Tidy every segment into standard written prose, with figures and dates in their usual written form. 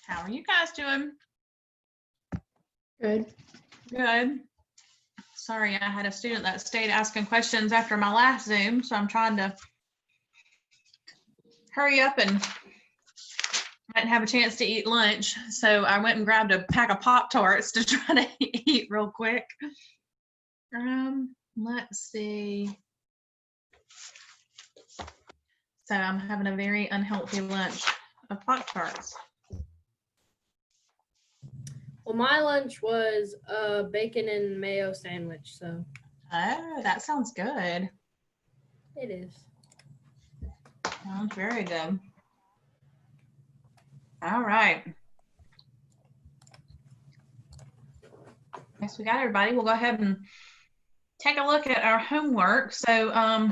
How are you guys doing? Good. Good. Sorry, I had a student that stayed asking questions after my last Zoom, so I'm trying to hurry up, and I didn't have a chance to eat lunch, so I went and grabbed a pack of Pop-Tarts to try to eat real quick. Let's see. So I'm having a very unhealthy lunch of Pop-Tarts. Well, my lunch was a bacon and mayo sandwich, so. Oh, that sounds good. It is. Sounds very good. All right. Guess we got everybody. We'll go ahead and take a look at our homework. So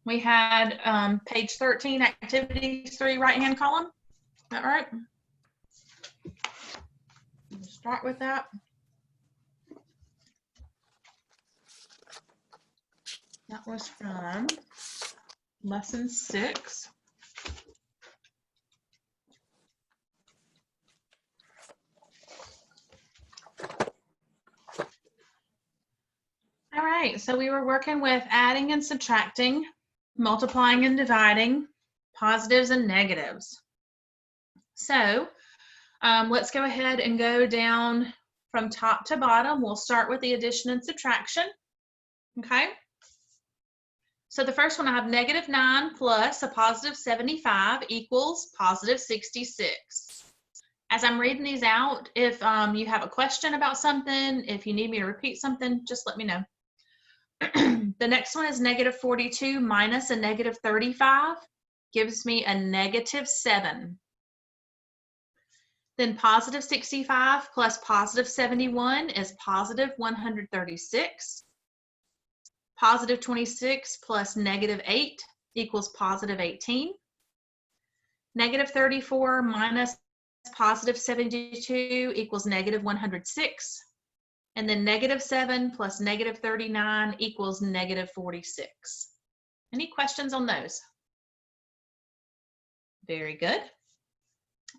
we had page 13, activities 3, right-hand column. Is that right? We'll start with that. That was from lesson 6. All right, so we were working with adding and subtracting, multiplying and dividing, positives and negatives. So let's go ahead and go down from top to bottom. We'll start with the addition and subtraction. Okay. So the first one, I have -9 plus a +75 equals +66. As I'm reading these out, if you have a question about something, if you need me to repeat something, just let me know. The next one is -42 minus a -35 gives me a -7. Then +65 plus +71 is +136. +26 plus -8 equals +18. -34 minus +72 equals -106. And then -7 plus -39 equals -46. Any questions on those? Very good.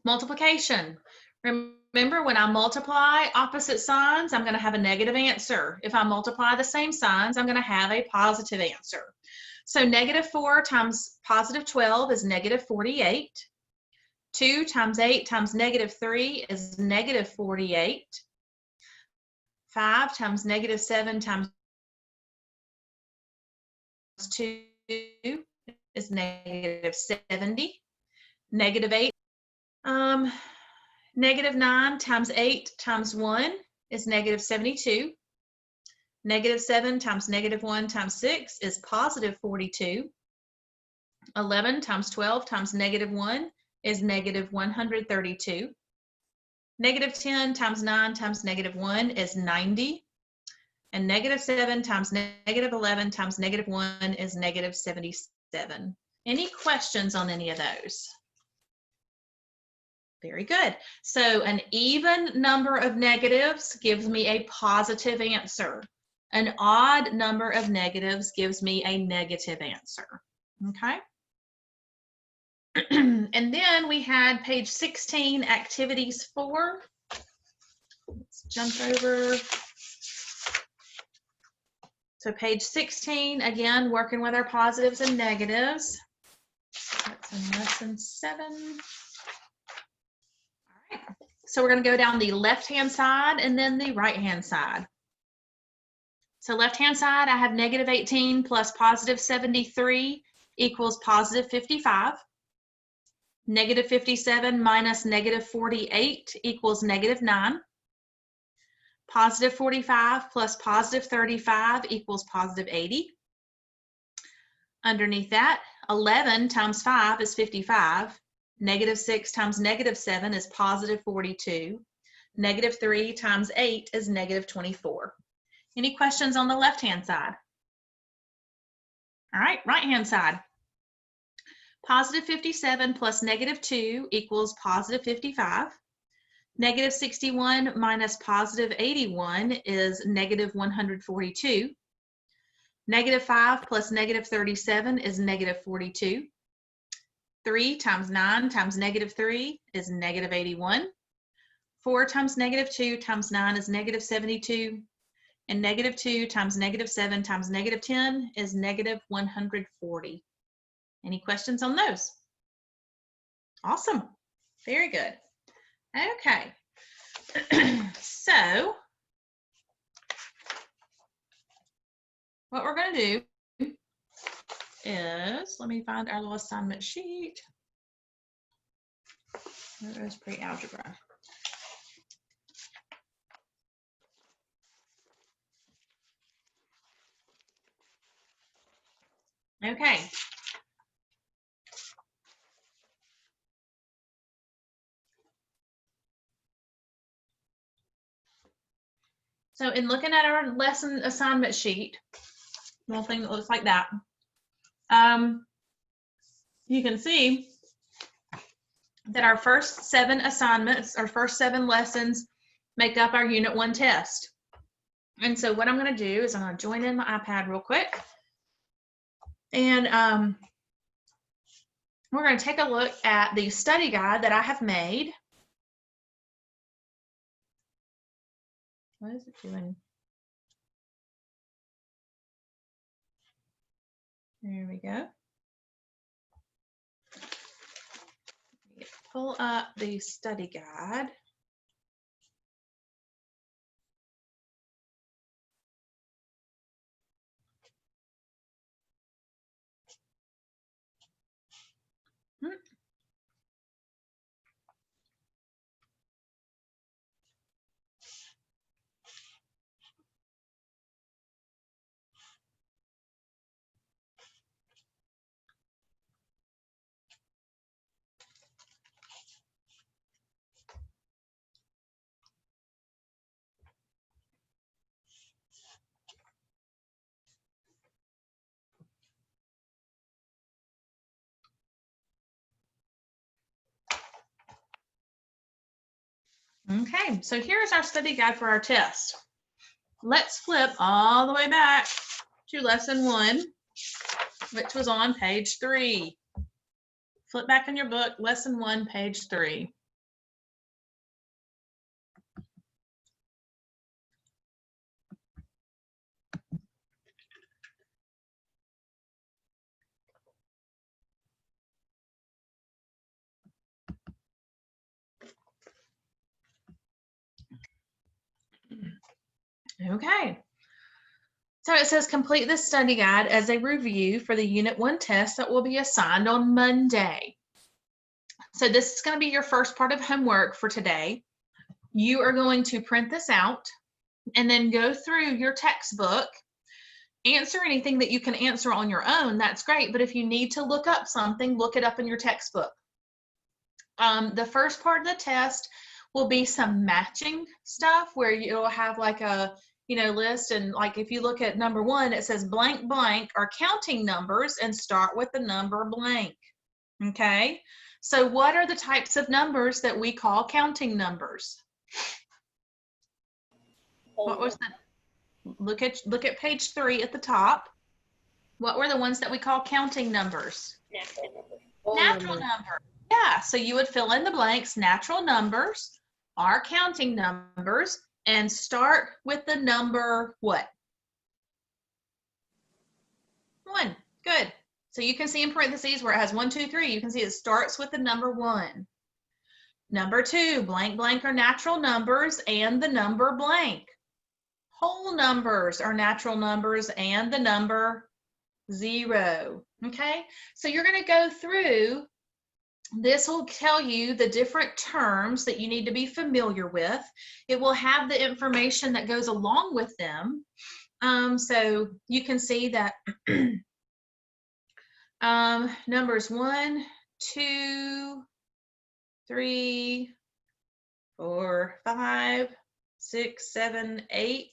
Multiplication. Remember, when I multiply opposite signs, I'm going to have a negative answer. If I multiply the same signs, I'm going to have a positive answer. So -4 times +12 is -48. 2 times 8 times -3 is -48. 5 times -7 times 2 is -70. -8. -9 times 8 times 1 is -72. -7 times -1 times 6 is +42. 11 times 12 times -1 is -132. -10 times 9 times -1 is 90. And -7 times -11 times -1 is -77. Any questions on any of those? Very good. So an even number of negatives gives me a positive answer. An odd number of negatives gives me a negative answer. Okay. And then we had page 16, activities 4. Let's jump over. So page 16, again, working with our positives and negatives. That's in lesson 7. All right. So we're going to go down the left-hand side and then the right-hand side. So left-hand side, I have -18 plus +73 equals +55. -57 minus -48 equals -9. +45 plus +35 equals +80. Underneath that, 11 times 5 is 55. -6 times -7 is +42. -3 times 8 is -24. Any questions on the left-hand side? All right, right-hand side. +57 plus -2 equals +55. -61 minus +81 is -142. -5 plus -37 is -42. 3 times 9 times -3 is -81. 4 times -2 times 9 is -72. And -2 times -7 times -10 is -140. Any questions on those? Awesome. Very good. Okay. So what we're going to do is, let me find our little assignment sheet. Where is PreAlgebra? Okay. So in looking at our lesson assignment sheet, little thing that looks like that, you can see that our first 7 assignments, our first 7 lessons make up our Unit 1 test. And so what I'm going to do is I'm going to join in my iPad real quick. And we're going to take a look at the study guide that I have made. What is it doing? There we go. Pull up the study guide. Okay, so here's our study guide for our test. Let's flip all the way back to lesson 1, which was on page 3. Flip back in your book, lesson 1, page 3. Okay. So it says complete this study guide as a review for the Unit 1 test that will be assigned on Monday. So this is going to be your first part of homework for today. You are going to print this out and then go through your textbook, answer anything that you can answer on your own. That's great. But if you need to look up something, look it up in your textbook. The first part of the test will be some matching stuff where you'll have like a list, and like if you look at number 1, it says blank blank are counting numbers and start with the number blank. Okay, so what are the types of numbers that we call counting numbers? What was the, look at page 3 at the top. What were the ones that we call counting numbers? Natural numbers. Natural numbers. Yeah, so you would fill in the blanks. Natural numbers are counting numbers, and start with the number what? 1. Good. So you can see in parentheses where it has 1, 2, 3, you can see it starts with the number 1. Number 2, blank blank are natural numbers and the number blank. Whole numbers are natural numbers and the number 0. Okay, so you're going to go through. This will tell you the different terms that you need to be familiar with. It will have the information that goes along with them. So you can see that numbers 1, 2, 3, 4, 5, 6, 7, 8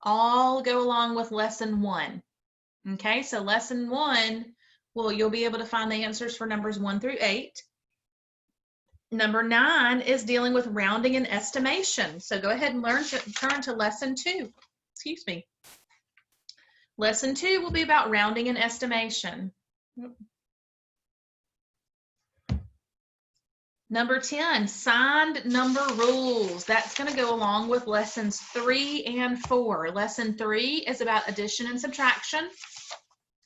all go along with lesson 1. Okay, so lesson 1, well, you'll be able to find the answers for numbers 1 through 8. Number 9 is dealing with rounding and estimation. So go ahead and turn to lesson 2. Excuse me. Lesson 2 will be about rounding and estimation. Number 10, signed number rules. That's going to go along with lessons 3 and 4. Lesson 3 is about addition and subtraction.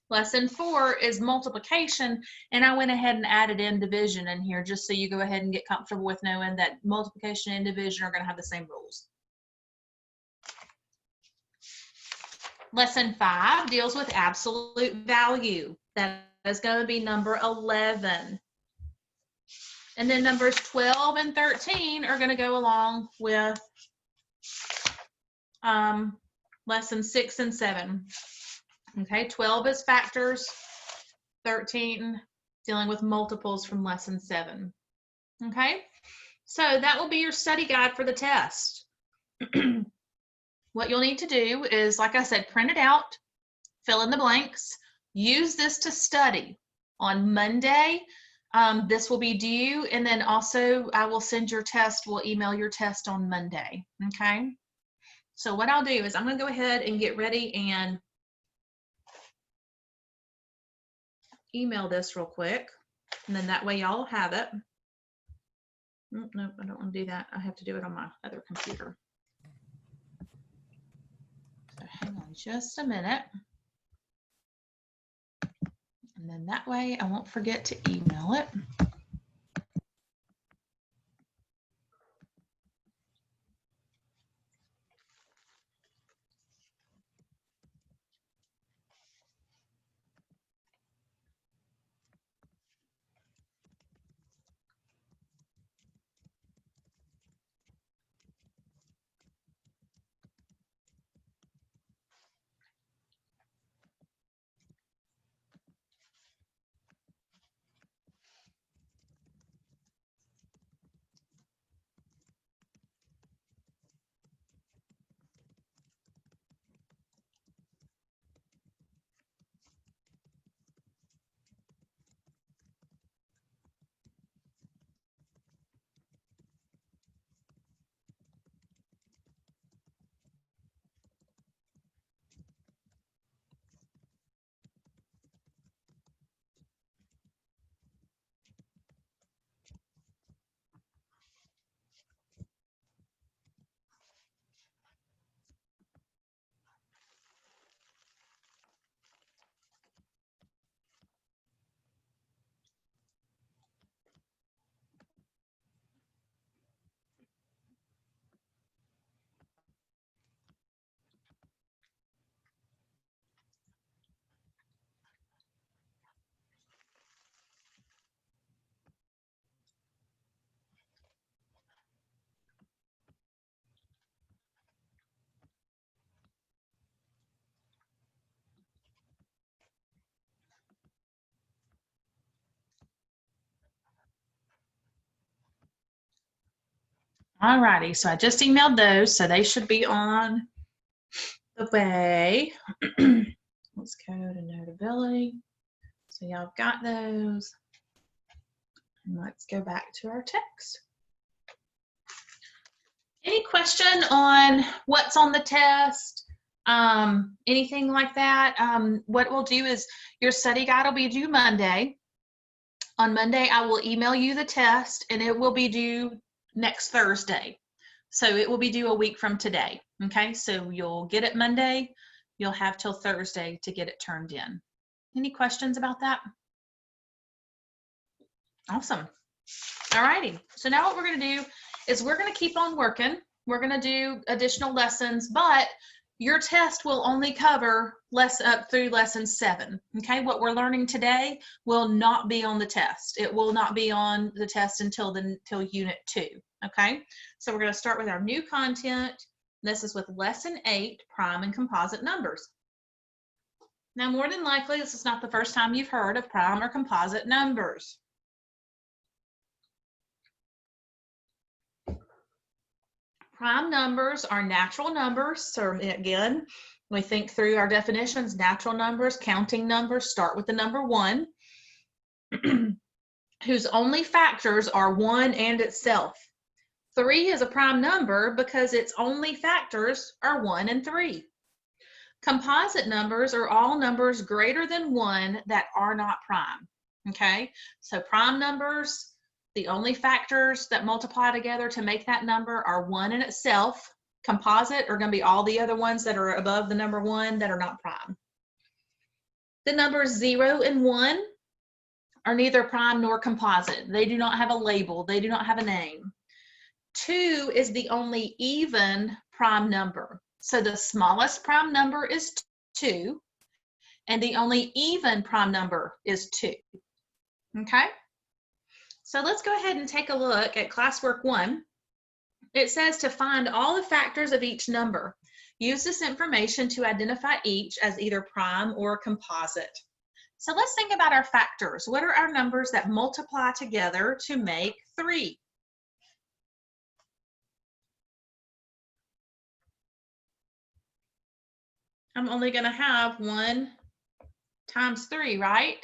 Lesson 4 is multiplication, and I went ahead and added in division in here just so you go ahead and get comfortable with knowing that multiplication and division are going to have the same rules. Lesson 5 deals with absolute value. That is going to be number 11. And then numbers 12 and 13 are going to go along with lessons 6 and 7. Okay, 12 is factors, 13 dealing with multiples from lesson 7. Okay, so that will be your study guide for the test. What you'll need to do is, like I said, print it out, fill in the blanks, use this to study. On Monday, this will be due, and then also I will send your test, we'll email your test on Monday, okay? So what I'll do is I'm gonna go ahead and get ready and email this real quick, and then that way y'all have it. Nope, I don't wanna do that. I have to do it on my other computer. So hang on just a minute. And then that way I won't forget to email it. All righty, so I just emailed those, so they should be on the way. Let's go to Notability. So y'all got those. And let's go back to our text. Any question on what's on the test? Anything like that? What we'll do is your study guide will be due Monday. On Monday, I will email you the test, and it will be due next Thursday. So it will be due a week from today. Okay, so you'll get it Monday. You'll have till Thursday to get it turned in. Any questions about that? Awesome. All righty. So now what we're going to do is we're going to keep on working. We're going to do additional lessons, but your test will only cover up through lesson 7. Okay, what we're learning today will not be on the test. It will not be on the test until unit 2. Okay, so we're going to start with our new content. This is with lesson 8, prime and composite numbers. Now, more than likely, this is not the first time you've heard of prime or composite numbers. Prime numbers are natural numbers. So again, we think through our definitions. Natural numbers, counting numbers, start with the number 1, whose only factors are 1 and itself. 3 is a prime number because its only factors are 1 and 3. Composite numbers are all numbers greater than 1 that are not prime. Okay, so prime numbers, The only factors that multiply together to make that number are 1 in itself. Composite are going to be all the other ones that are above the number 1 that are not prime. The numbers 0 and 1 are neither prime nor composite. They do not have a label. They do not have a name. 2 is the only even prime number. So the smallest prime number is 2, and the only even prime number is 2. Okay? So let's go ahead and take a look at classwork 1. It says to find all the factors of each number. Use this information to identify each as either prime or composite. So let's think about our factors. What are our numbers that multiply together to make 3? I'm only going to have 1 times 3, right?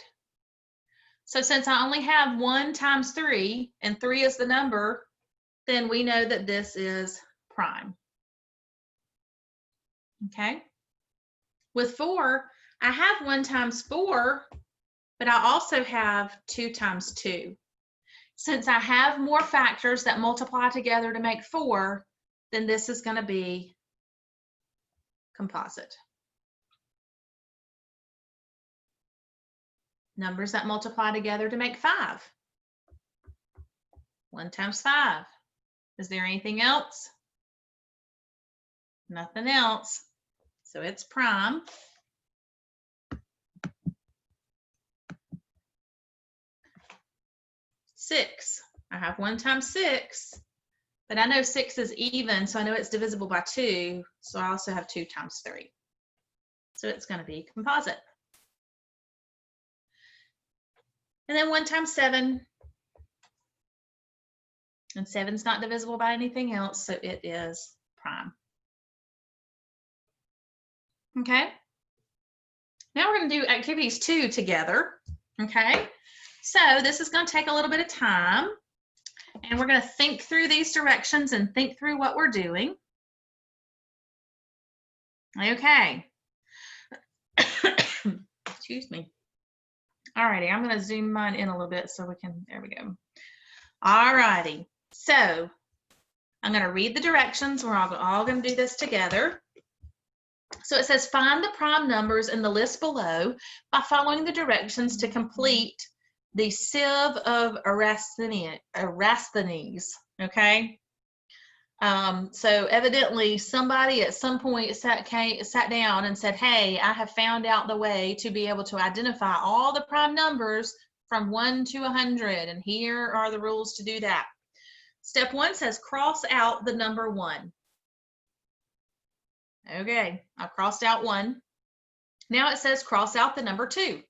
So since I only have 1 times 3, and 3 is the number, then we know that this is prime. Okay? With 4, I have 1 times 4, but I also have 2 times 2. Since I have more factors that multiply together to make 4, then this is going to be composite. Numbers that multiply together to make 5. 1 times 5. Is there anything else? Nothing else. So it's prime. 6. I have 1 times 6, but I know 6 is even, so I know it's divisible by 2, so I also have 2 times 3. So it's going to be composite. And then 1 times 7, and 7 is not divisible by anything else, so it is prime. Okay? Now we're going to do activities 2 together. Okay? So this is going to take a little bit of time, and we're going to think through these directions and think through what we're doing. Okay. Excuse me. All righty, I'm going to zoom mine in a little bit so we can, there we go. All righty, so I'm going to read the directions. We're all going to do this together. So it says find the prime numbers in the list below by following the directions to complete the sieve of Eratosthenes, okay? So evidently somebody at some point sat down and said, hey, I have found out the way to be able to identify all the prime numbers from 1 to 100, and here are the rules to do that. Step 1 says cross out the number 1. Okay, I crossed out 1. Now it says cross out the number 2.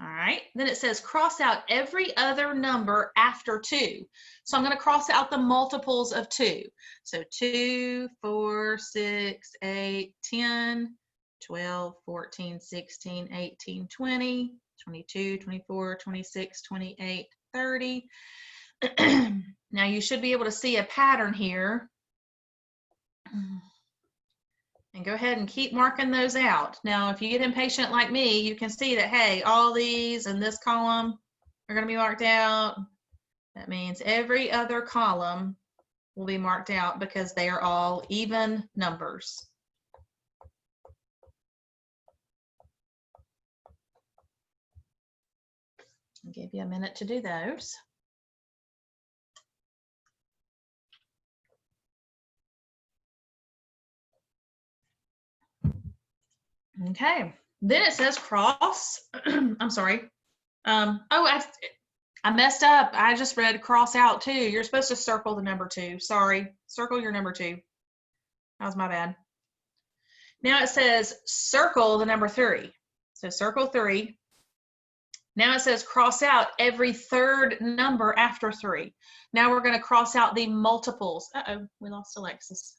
All right, then it says cross out every other number after 2. So I'm going to cross out the multiples of 2. So 2, 4, 6, 8, 10, 12, 14, 16, 18, 20, 22, 24, 26, 28, 30. Now you should be able to see a pattern here. And go ahead and keep marking those out. Now, if you get impatient like me, you can see that, hey, all these in this column are going to be marked out. That means every other column will be marked out because they are all even numbers. I'll give you a minute to do those. Okay, then it says cross. I'm sorry. Oh, I messed up. I just read cross out 2. You're supposed to circle the number 2. Sorry, circle your number 2. That was my bad. Now it says circle the number 3. So circle 3. Now it says cross out every third number after 3. Now we're going to cross out the multiples. Uh-oh, we lost Alexis.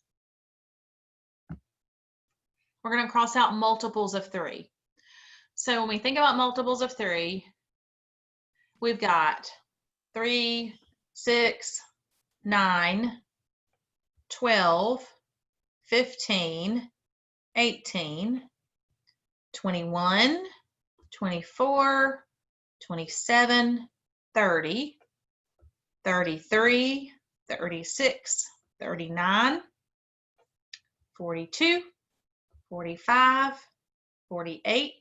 We're going to cross out multiples of 3. So when we think about multiples of 3, we've got 3, 6, 9, 12, 15, 18, 21, 24, 27, 30, 33, 36, 39, 42, 45, 48,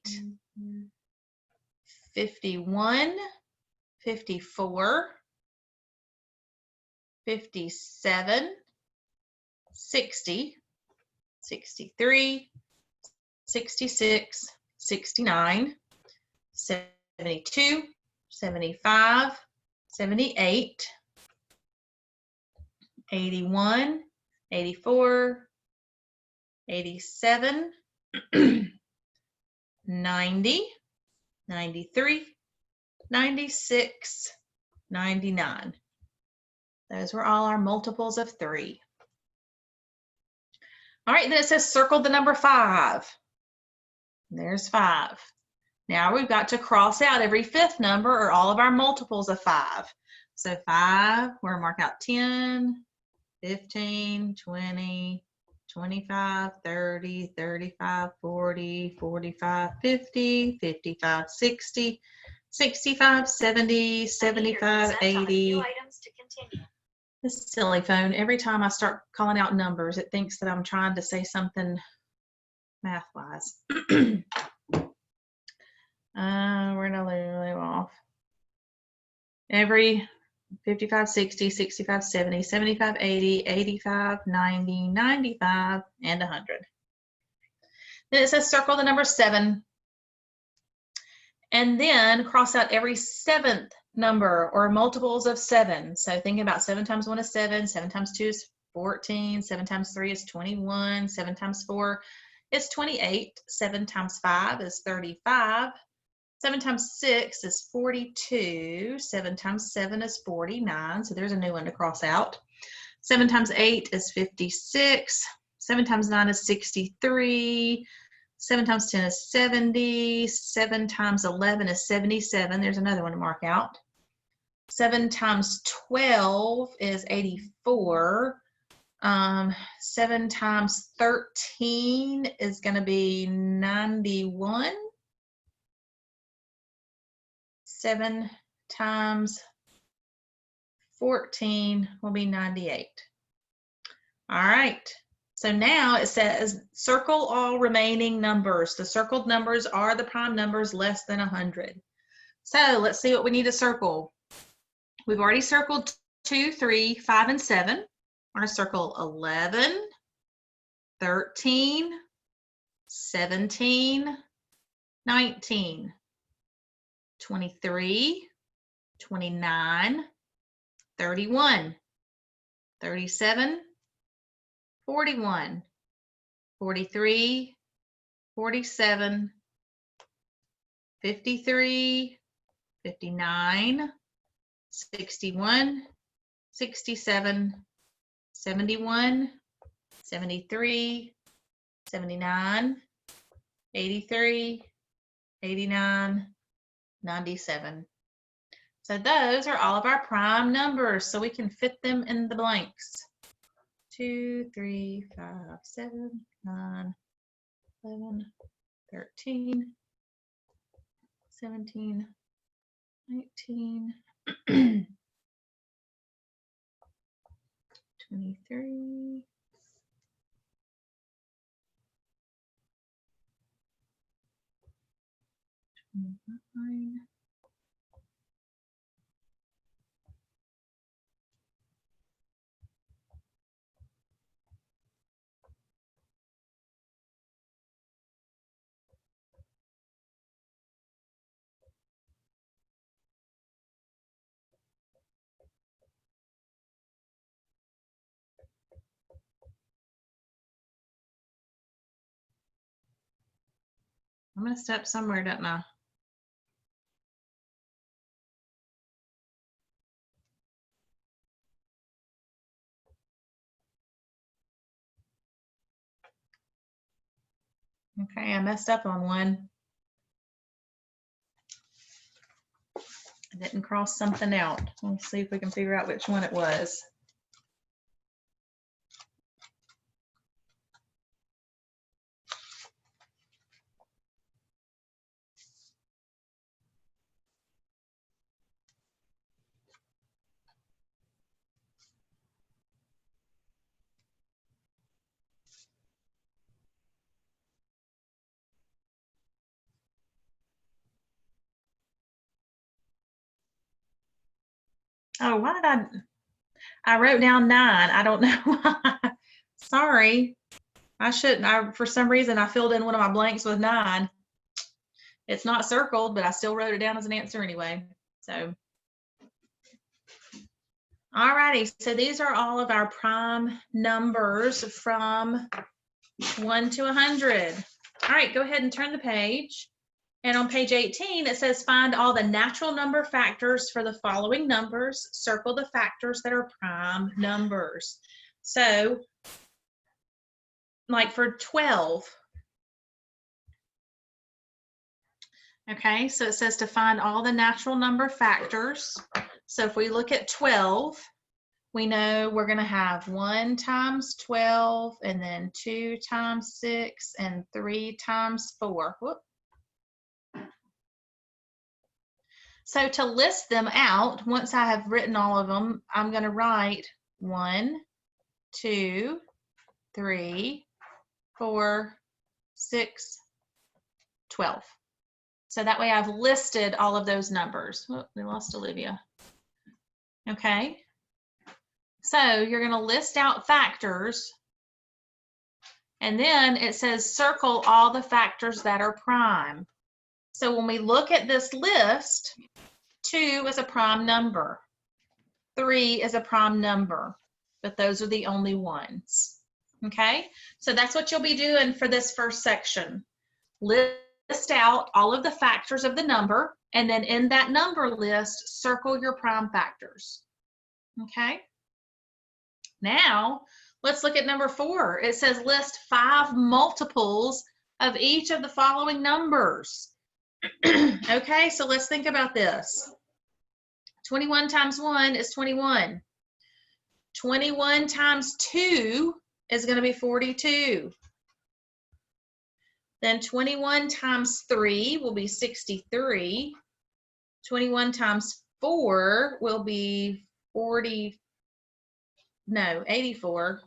51, 54, 57, 60, 63, 66, 69, 72, 75, 78, 81, 84, 87, 90, 93, 96, 99. Those were all our multiples of 3. All right, then it says circle the number 5. There's 5. Now we've got to cross out every 5th number or all of our multiples of 5. So 5, we're going to mark out 10, 15, 20, 25, 30, 35, 40, 45, 50, 55, 60, 65, 70, 75, 80. This silly phone, every time I start calling out numbers, it thinks that I'm trying to say something math-wise. We're going to leave off. Every 55, 60, 65, 70, 75, 80, 85, 90, 95, and 100. Then it says circle the number 7. And then cross out every 7th number or multiples of 7. So thinking about 7 times 1 is 7, 7 times 2 is 14, 7 times 3 is 21, 7 times 4 is 28, 7 times 5 is 35, 7 times 6 is 42, 7 times 7 is 49, so there's a new one to cross out. 7 times 8 is 56, 7 times 9 is 63, 7 times 10 is 70, 7 times 11 is 77, there's another one to mark out. 7 times 12 is 84, 7 times 13 is going to be 91. 7 times 14 will be 98. All right, so now it says circle all remaining numbers. The circled numbers are the prime numbers less than 100. So let's see what we need to circle. We've already circled 2, 3, 5, and 7. We're going to circle 11, 13, 17, 19. 23, 29, 31, 37, 41, 43, 47, 53, 59, 61, 67, 71, 73, 79, 83, 89, 97. So those are all of our prime numbers, so we can fit them in the blanks. 2, 3, 5, 7, 9, 11, 13, 17, 19, 23, 29, I'm going to step somewhere, don't I? Okay, I messed up on one. I didn't cross something out. Let's see if we can figure out which one it was. Oh, why did I wrote down 9. I don't know why. Sorry. I shouldn't. For some reason, I filled in one of my blanks with 9. It's not circled, but I still wrote it down as an answer anyway. So, all righty. So these are all of our prime numbers from 1 to 100. All right, go ahead and turn the page. And on page 18, it says find all the natural number factors for the following numbers. Circle the factors that are prime numbers. So, like for 12, okay, so it says to find all the natural number factors. So if we look at 12, we know we're going to have 1 times 12, and then 2 times 6, and 3 times 4. Whoop. So to list them out, once I have written all of them, I'm going to write 1, 2, 3, 4, 6, 12. So that way I've listed all of those numbers. Oh, we lost Olivia. Okay. So you're going to list out factors, and then it says circle all the factors that are prime. So when we look at this list, 2 is a prime number, 3 is a prime number, but those are the only ones. Okay, so that's what you'll be doing for this first section. List out all of the factors of the number, and then in that number list, circle your prime factors. Okay, now let's look at number 4. It says list 5 multiples of each of the following numbers. Okay, so let's think about this. 21 times 1 is 21. 21 times 2 is going to be 42. Then 21 times 3 will be 63. 21 times 4 will be 84.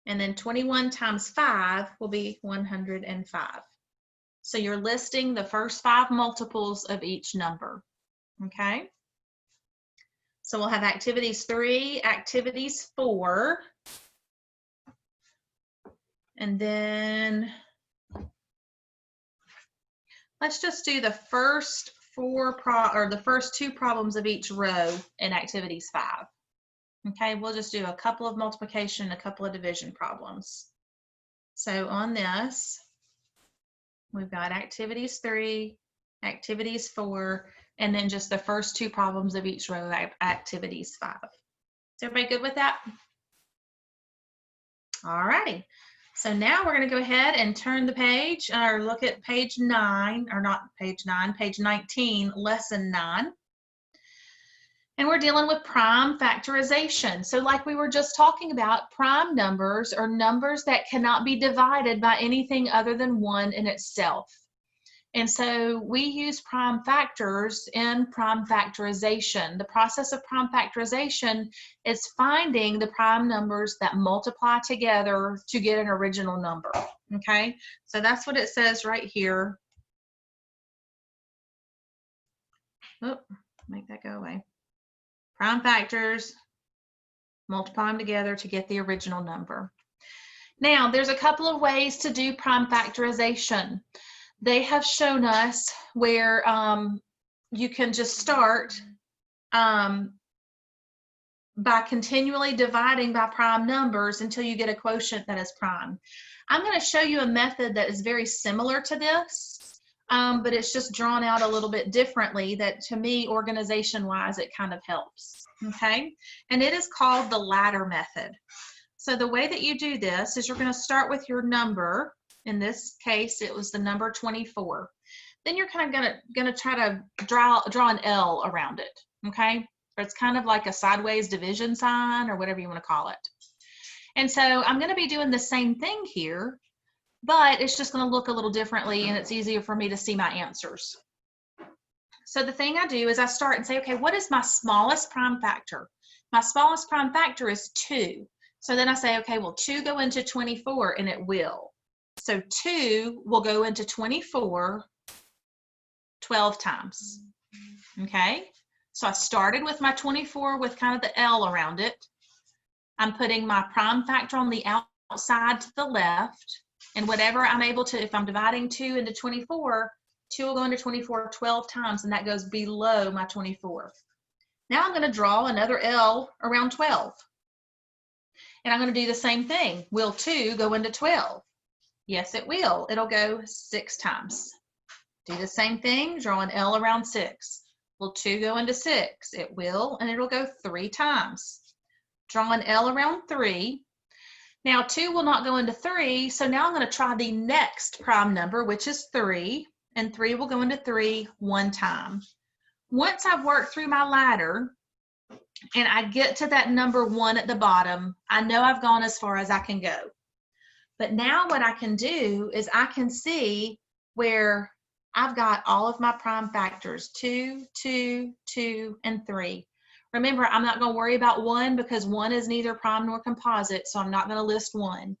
And then 21 times 5 will be 105. So you're listing the first 5 multiples of each number. Okay? So we'll have activities 3, activities 4. And then let's just do the first 2 problems of each row in activities 5. Okay, we'll just do a couple of multiplication, a couple of division problems. So on this, we've got activities 3, activities 4, and then just the first 2 problems of each row, activities 5. Is everybody good with that? All righty. So now we're going to go ahead and turn the page, or look at page 9, or not page 9, page 19, lesson 9. And we're dealing with prime factorization. So like we were just talking about, prime numbers are numbers that cannot be divided by anything other than 1 in itself. And so we use prime factors in prime factorization. The process of prime factorization is finding the prime numbers that multiply together to get an original number. Okay, so that's what it says right here. Oh, make that go away. Prime factors, multiply them together to get the original number. Now, there's a couple of ways to do prime factorization. They have shown us where you can just start by continually dividing by prime numbers until you get a quotient that is prime. I'm going to show you a method that is very similar to this, but it's just drawn out a little bit differently that, to me, organization-wise, it kind of helps. Okay, and it is called the ladder method. So the way that you do this is you're going to start with your number. In this case, it was the number 24. Then you're kind of gonna try to draw an L around it, okay? Or it's kind of like a sideways division sign or whatever you want to call it. And so I'm going to be doing the same thing here, but it's just going to look a little differently, and it's easier for me to see my answers. So the thing I do is I start and say, okay, what is my smallest prime factor? My smallest prime factor is 2. So then I say, okay, well, 2 go into 24, and it will. So 2 will go into 24 12 times. Okay, so I started with my 24 with kind of the L around it. I'm putting my prime factor on the outside to the left, and whatever I'm able to, if I'm dividing 2 into 24, 2 will go into 24 12 times, and that goes below my 24. Now I'm going to draw another L around 12. And I'm going to do the same thing. Will 2 go into 12? Yes, it will. It'll go 6 times. Do the same thing, draw an L around 6. Will 2 go into 6? It will, and it'll go 3 times. Draw an L around 3. Now 2 will not go into 3, so now I'm going to try the next prime number, which is 3, and 3 will go into 3 one time. Once I've worked through my ladder and I get to that number 1 at the bottom, I know I've gone as far as I can go. But now what I can do is I can see where I've got all of my prime factors, 2, 2, 2, and 3. Remember, I'm not going to worry about 1 because 1 is neither prime nor composite, so I'm not going to list 1.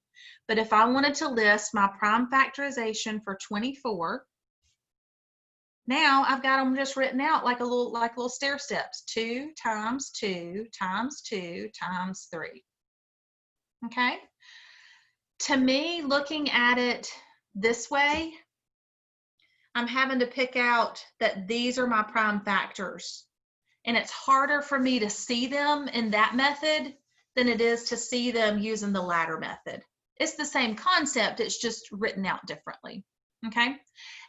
But if I wanted to list my prime factorization for 24, now I've got them just written out like little stair steps. 2 times 2 times 2 times 3. Okay? To me, looking at it this way, I'm having to pick out that these are my prime factors. And it's harder for me to see them in that method than it is to see them using the ladder method. It's the same concept, it's just written out differently. Okay,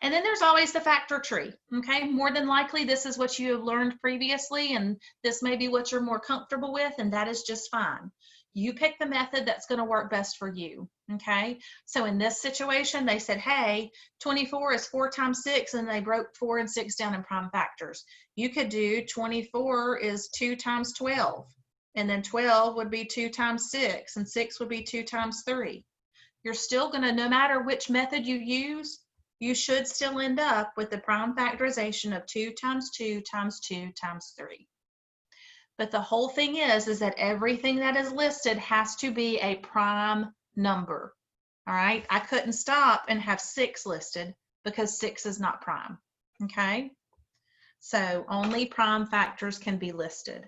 and then there's always the factor tree. Okay, more than likely this is what you have learned previously, and this may be what you're more comfortable with, and that is just fine. You pick the method that's going to work best for you. Okay, so in this situation they said, hey, 24 is 4 times 6, and they broke 4 and 6 down in prime factors. You could do 24 is 2 times 12, and then 12 would be 2 times 6, and 6 would be 2 times 3. You're still going to, no matter which method you use, you should still end up with the prime factorization of 2 times 2 times 2 times 3. But the whole thing is that everything that is listed has to be a prime number. All right, I couldn't stop and have 6 listed because 6 is not prime. Okay, so only prime factors can be listed.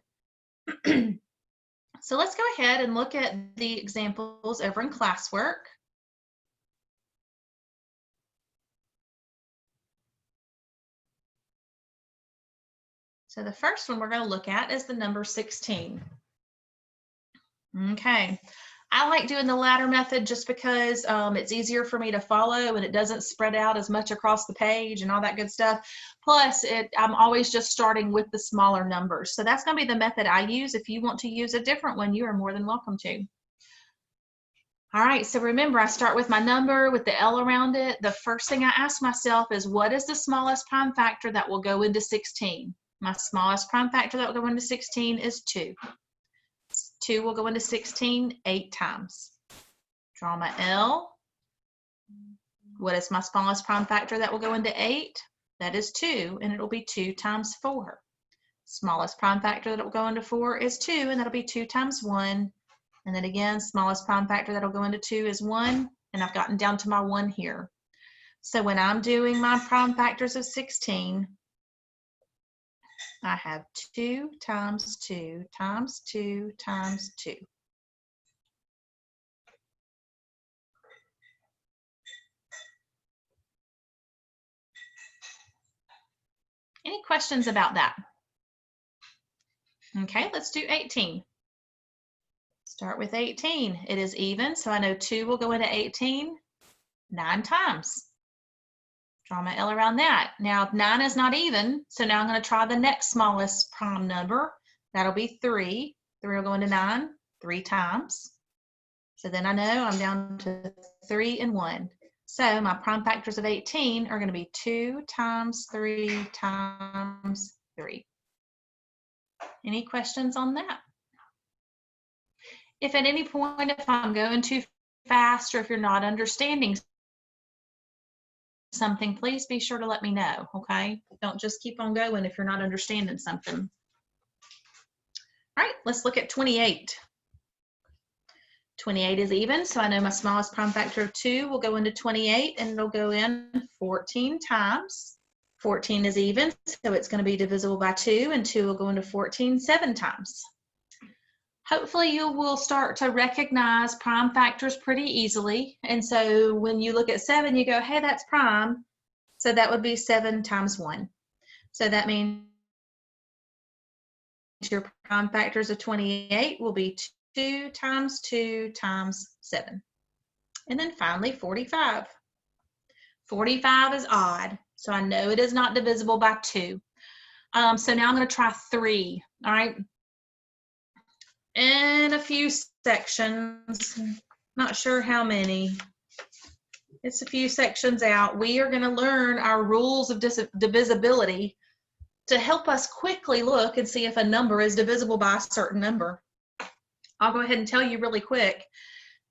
So let's go ahead and look at the examples over in classwork. So the first one we're going to look at is the number 16. Okay, I like doing the ladder method just because it's easier for me to follow and it doesn't spread out as much across the page and all that good stuff. Plus, I'm always just starting with the smaller numbers. So that's going to be the method I use. If you want to use a different one, you are more than welcome to. All right, so remember, I start with my number with the L around it. The first thing I ask myself is, what is the smallest prime factor that will go into 16? My smallest prime factor that will go into 16 is 2. 2 will go into 16 8 times. Draw my L. What is my smallest prime factor that will go into 8? That is 2, and it'll be 2 times 4. Smallest prime factor that will go into 4 is 2, and that'll be 2 times 1. And then again, smallest prime factor that'll go into 2 is 1, and I've gotten down to my 1 here. So when I'm doing my prime factors of 16, I have 2 times 2 times 2 times 2. Any questions about that? Okay, let's do 18. Start with 18. It is even, so I know 2 will go into 18 9 times. Draw my L around that. Now, 9 is not even, so now I'm going to try the next smallest prime number. That'll be 3. 3 will go into 9 3 times. So then I know I'm down to 3 and 1. So my prime factors of 18 are going to be 2 times 3 times 3. Any questions on that? If at any point, if I'm going too fast or if you're not understanding something, please be sure to let me know, okay? Don't just keep on going if you're not understanding something. All right, let's look at 28. 28 is even, so I know my smallest prime factor of 2 will go into 28, and it'll go in 14 times. 14 is even, so it's going to be divisible by 2, and 2 will go into 14 7 times. Hopefully you will start to recognize prime factors pretty easily. And so when you look at 7, you go, hey, that's prime. So that would be 7 times 1. So that means your prime factors of 28 will be 2 times 2 times 7. And then finally 45. 45 is odd, so I know it is not divisible by 2. So now I'm going to try 3, all right? In a few sections, not sure how many. It's a few sections out. We are going to learn our rules of divisibility to help us quickly look and see if a number is divisible by a certain number. I'll go ahead and tell you really quick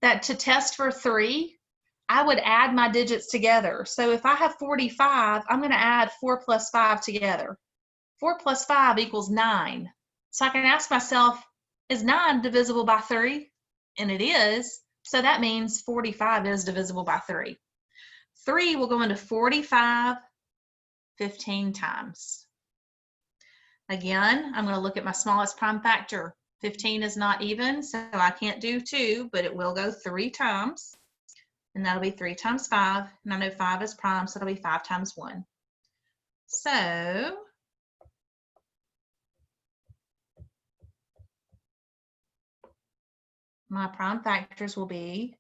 that to test for 3, I would add my digits together. So if I have 45, I'm going to add 4 plus 5 together. 4 plus 5 equals 9. So I can ask myself, is 9 divisible by 3? And it is. So that means 45 is divisible by 3. 3 will go into 45 15 times. Again, I'm going to look at my smallest prime factor. 15 is not even, so I can't do 2, but it will go 3 times. And that'll be 3 times 5. And I know 5 is prime, so it'll be 5 times 1. So my prime factors will be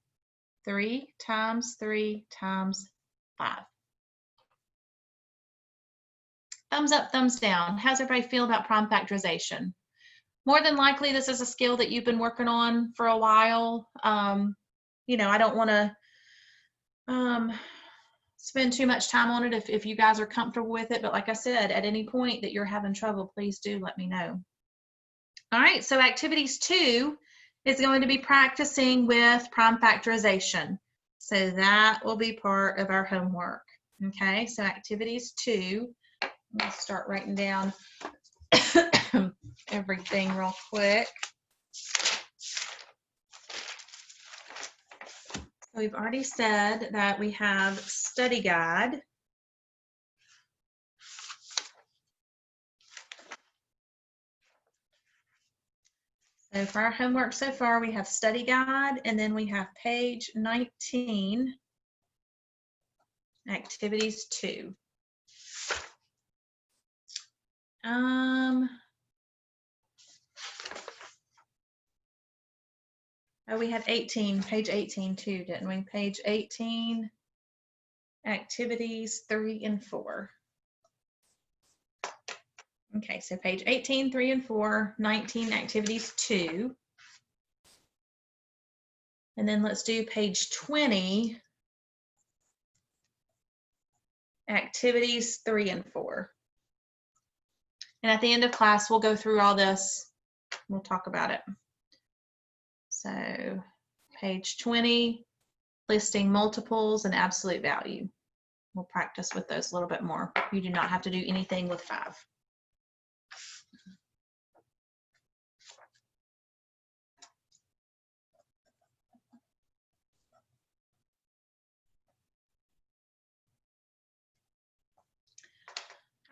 3 times 3 times 5. Thumbs up, thumbs down. How's everybody feel about prime factorization? More than likely, this is a skill that you've been working on for a while. You know, I don't want to spend too much time on it if you guys are comfortable with it. But like I said, at any point that you're having trouble, please do let me know. All right, so activities 2 is going to be practicing with prime factorization. So that will be part of our homework. Okay, so activities 2, I'll start writing down everything real quick. So we've already said that we have study guide. So for our homework so far, we have study guide, and then we have page 19, activities 2. Oh, we had 18, page 18 too, didn't we? Page 18, activities 3 and 4. Okay, so page 18, 3 and 4, 19, activities 2. And then let's do page 20, activities 3 and 4. And at the end of class, we'll go through all this. We'll talk about it. So page 20, listing multiples and absolute value. We'll practice with those a little bit more. You do not have to do anything with 5.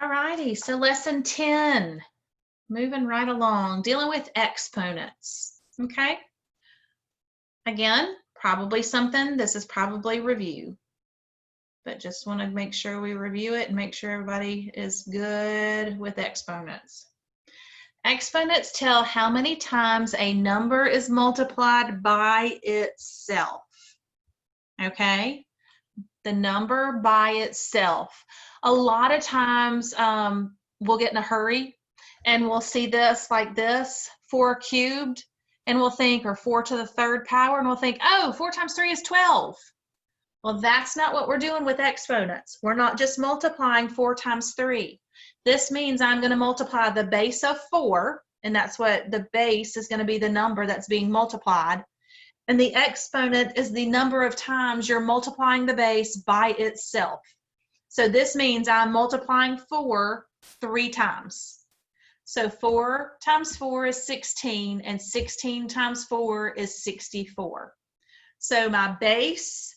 All righty, so lesson 10, moving right along, dealing with exponents, okay? Again, probably something, this is probably review, but just want to make sure we review it and make sure everybody is good with exponents. Exponents tell how many times a number is multiplied by itself, okay? The number by itself. A lot of times we'll get in a hurry and we'll see this like this, 4 cubed, and we'll think, or 4 to the 3rd power, and we'll think, oh, 4 times 3 is 12. Well, that's not what we're doing with exponents. We're not just multiplying 4 times 3. This means I'm going to multiply the base of 4, and that's what the base is going to be, the number that's being multiplied. And the exponent is the number of times you're multiplying the base by itself. So this means I'm multiplying 4 3 times. So 4 times 4 is 16, and 16 times 4 is 64. So my base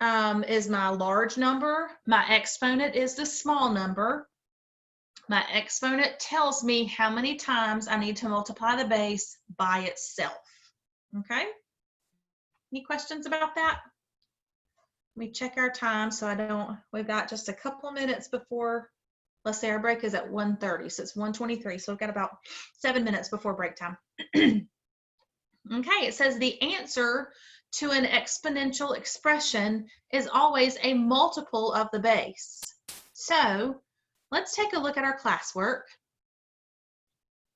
is my large number. My exponent is the small number. My exponent tells me how many times I need to multiply the base by itself. Okay? Any questions about that? Let me check our time so I don't, we've got just a couple minutes before, let's say our break is at 1:30, so it's 1:23, so we've got about 7 minutes before break time. Okay, it says the answer to an exponential expression is always a multiple of the base. So let's take a look at our classwork.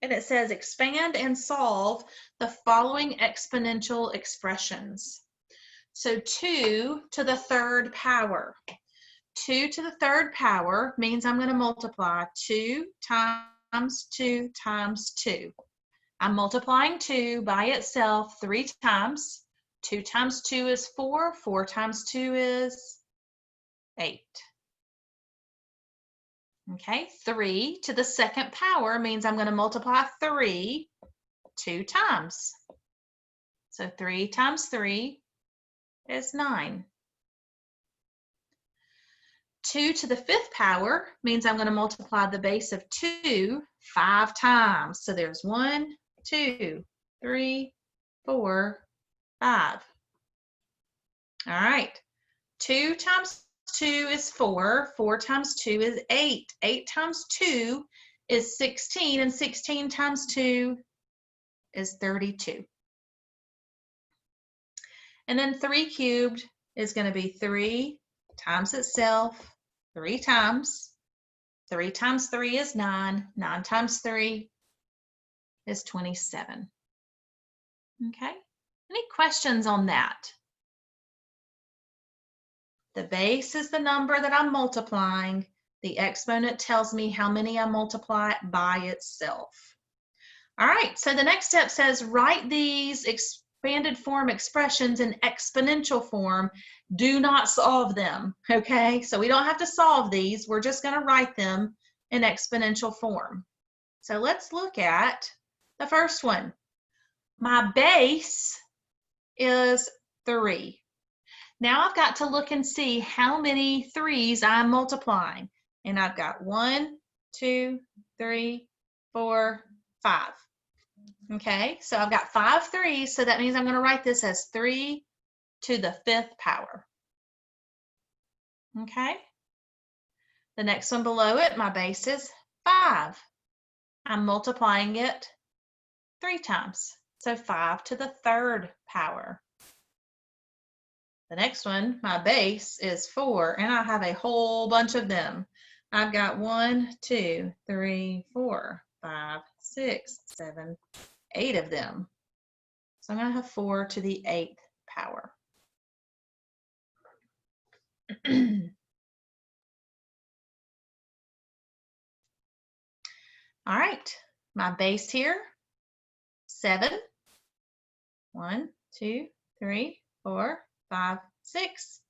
And it says expand and solve the following exponential expressions. So 2 to the third power. 2 to the third power means I'm going to multiply 2 times 2 times 2. I'm multiplying 2 by itself 3 times. 2 times 2 is 4. 4 times 2 is 8. Okay, 3 to the second power means I'm going to multiply 3 2 times. So 3 times 3 is 9. 2 to the fifth power means I'm going to multiply the base of 2 5 times. So there's 1, 2, 3, 4, 5. All right. 2 times 2 is 4. 4 times 2 is 8. 8 times 2 is 16. And 16 times 2 is 32. And then 3 cubed is going to be 3 times itself 3 times. 3 times 3 is 9. 9 times 3 is 27. Okay. Any questions on that? The base is the number that I'm multiplying. The exponent tells me how many I multiply by itself. All right, so the next step says write these expanded form expressions in exponential form. Do not solve them, okay? So we don't have to solve these. We're just going to write them in exponential form. So let's look at the first one. My base is 3. Now I've got to look and see how many 3s I'm multiplying. And I've got 1, 2, 3, 4, 5. Okay, so I've got 5 3s, so that means I'm going to write this as 3 to the fifth power. Okay, the next one below it, my base is 5. I'm multiplying it 3 times, so 5 to the third power. The next one, my base is 4, and I have a whole bunch of them. I've got 1, 2, 3, 4, 5, 6, 7, 8 of them. So I'm going to have 4 to the 8th power. All right, my base here, 7. 1, 2, 3, 4, 5, 6.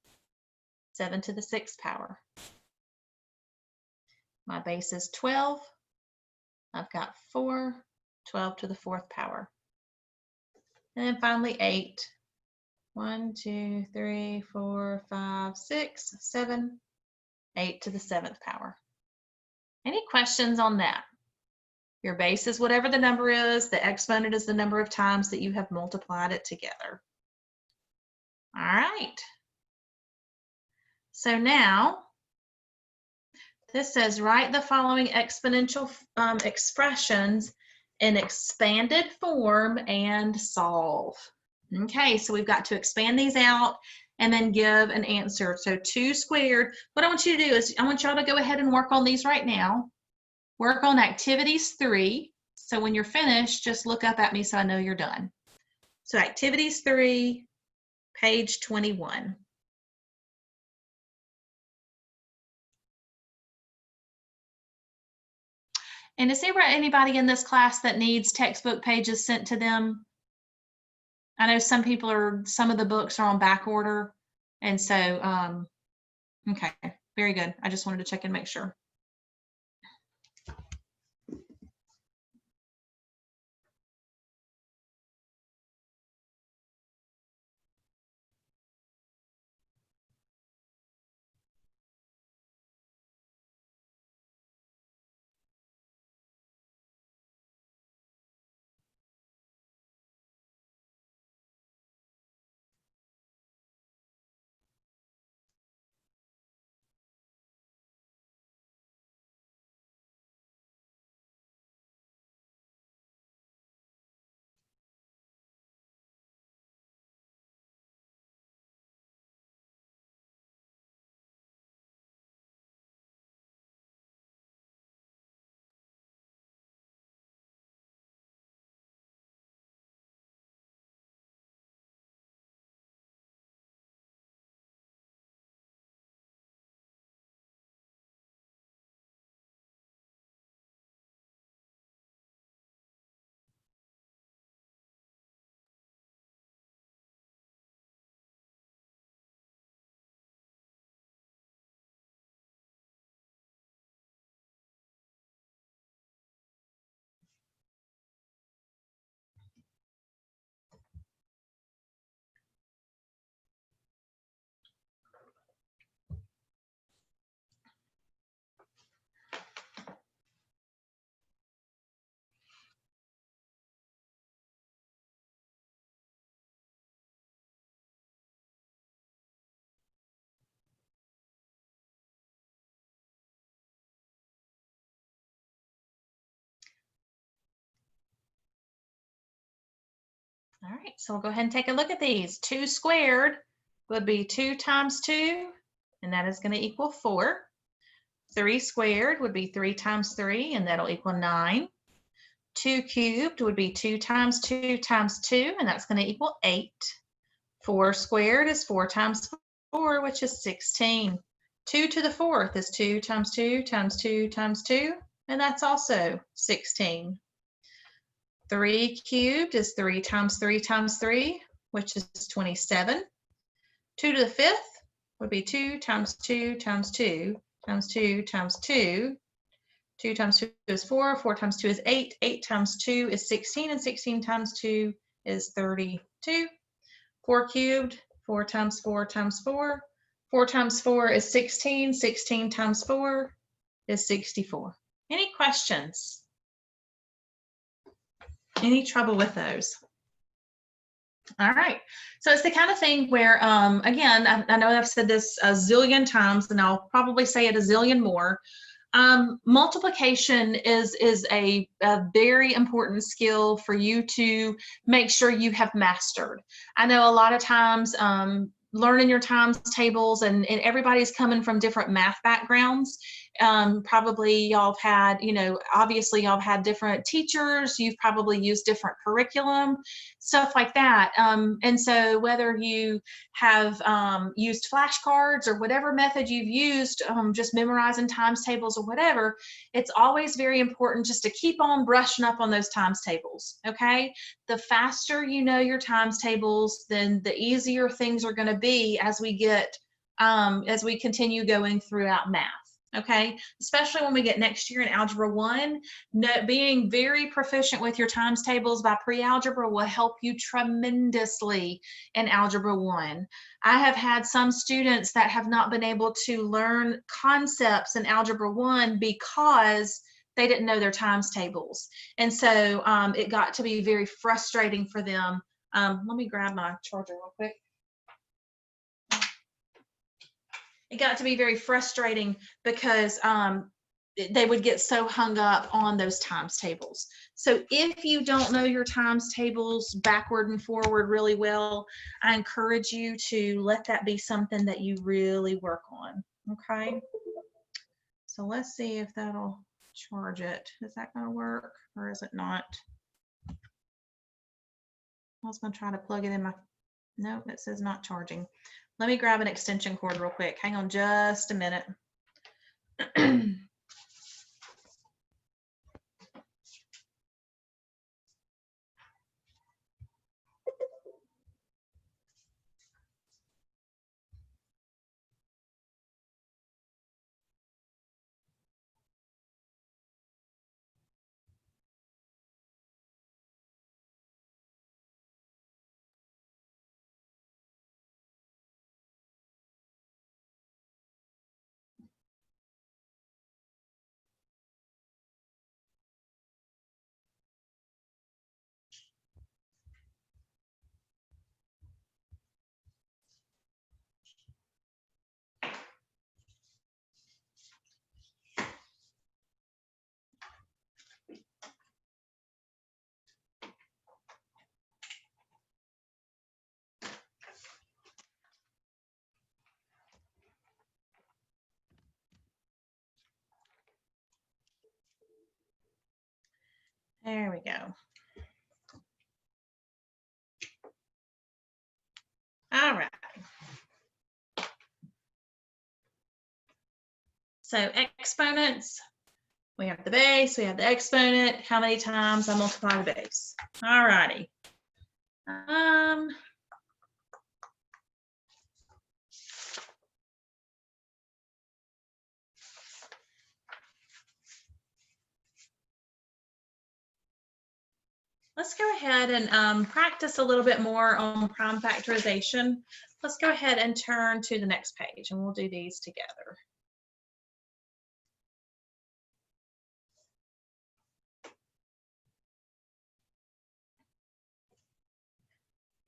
7 to the 6th power. My base is 12. I've got 4, 12 to the 4th power. And then finally 8. 1, 2, 3, 4, 5, 6, 7, 8 to the 7th power. Any questions on that? Your base is whatever the number is. The exponent is the number of times that you have multiplied it together. All right. So now, this says write the following exponential expressions in expanded form and solve. Okay, so we've got to expand these out and then give an answer. So 2 squared, what I want you to do is I want y'all to go ahead and work on these right now. Work on activities 3. So when you're finished, just look up at me so I know you're done. So activities 3, page 21. And is there anybody in this class that needs textbook pages sent to them? I know some of the books are on back order. And so, okay, very good. I just wanted to check and make sure. All right, so we'll go ahead and take a look at these. 2 squared would be 2 times 2, and that is going to equal 4. 3 squared would be 3 times 3, and that'll equal 9. 2 cubed would be 2 times 2 times 2, and that's going to equal 8. 4 squared is 4 times 4, which is 16. 2 to the 4th is 2 times 2 times 2 times 2, and that's also 16. 3 cubed is 3 times 3 times 3, which is 27. 2 to the 5th would be 2 times 2 times 2 times 2 times 2. 2 times 2 is 4, 4 times 2 is 8, 8 times 2 is 16, and 16 times 2 is 32. 4 cubed, 4 times 4 times 4. 4 times 4 is 16, 16 times 4 is 64. Any questions? Any trouble with those? All right, so it's the kind of thing where, again, I know I've said this a zillion times, and I'll probably say it a zillion more. Multiplication is a very important skill for you to make sure you have mastered. I know a lot of times learning your times tables, and everybody's coming from different math backgrounds. Probably y'all have had, obviously y'all have had different teachers, you've probably used different curriculum, stuff like that. And so whether you have used flashcards or whatever method you've used, just memorizing times tables or whatever, it's always very important just to keep on brushing up on those times tables, okay? The faster you know your times tables, then the easier things are going to be as we continue going throughout math. Okay, especially when we get next year in Algebra 1, being very proficient with your times tables by PreAlgebra will help you tremendously in Algebra 1. I have had some students that have not been able to learn concepts in Algebra 1 because they didn't know their times tables. And so it got to be very frustrating for them. Let me grab my charger real quick. It got to be very frustrating because they would get so hung up on those times tables. So if you don't know your times tables backward and forward really well, I encourage you to let that be something that you really work on, okay? So let's see if that'll charge it. Is that going to work or is it not? I was going to try to plug it in my, nope, it says not charging. Let me grab an extension cord real quick. Hang on just a minute. There we go. All right. So exponents, we have the base, we have the exponent. How many times I multiply the base? All righty. Let's go ahead and practice a little bit more on prime factorization. Let's go ahead and turn to the next page and we'll do these together.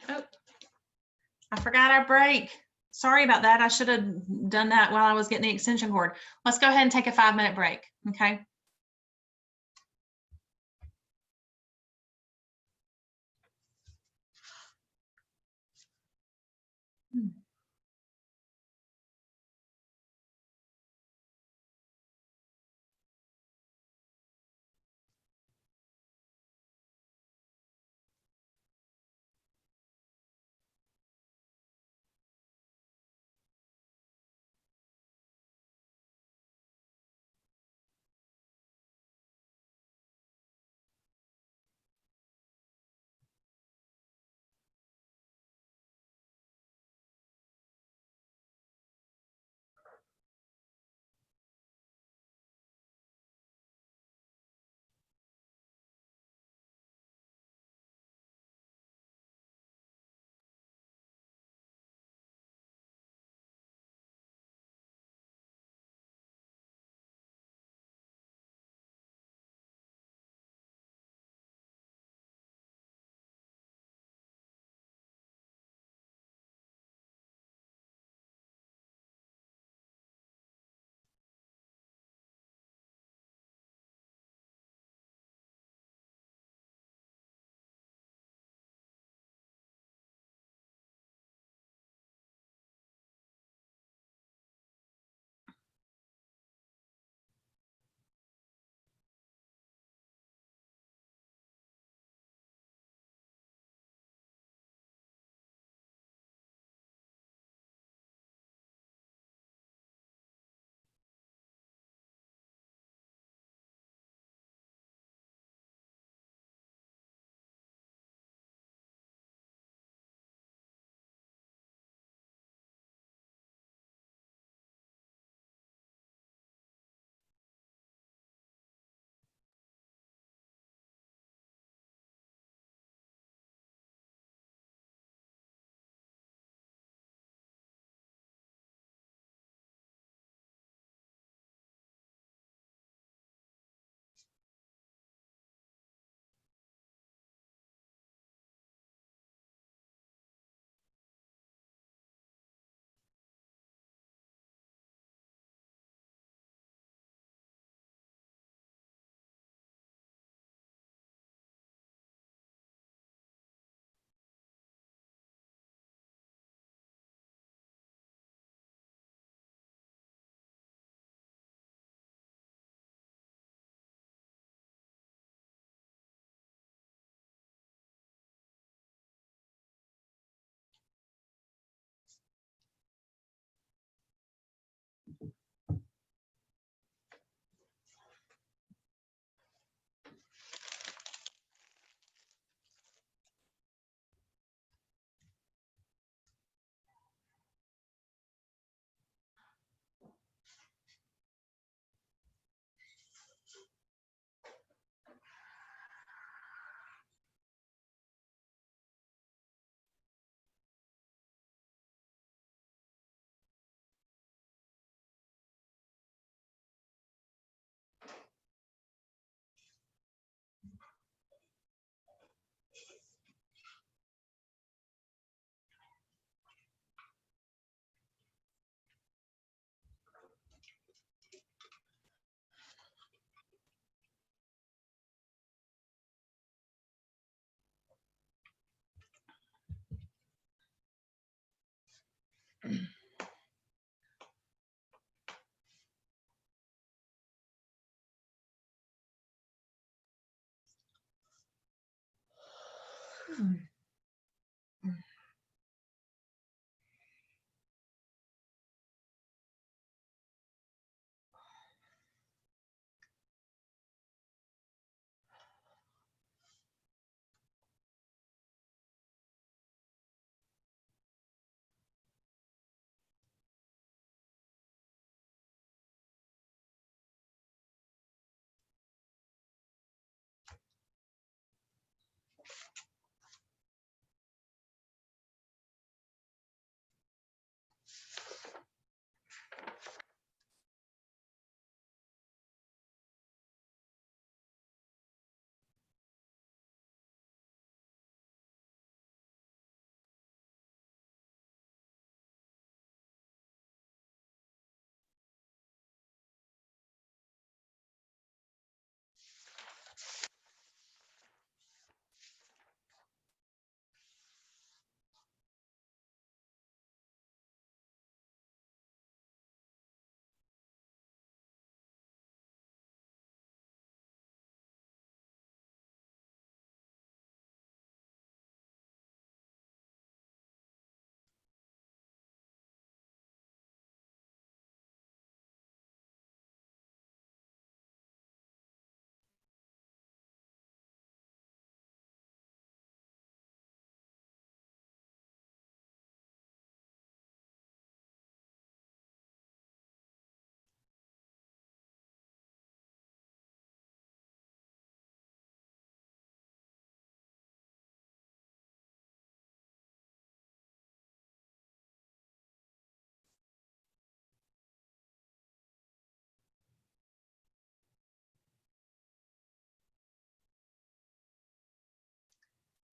Oh, I forgot our break. Sorry about that. I should have done that while I was getting the extension cord. Let's go ahead and take a 5-minute break, okay?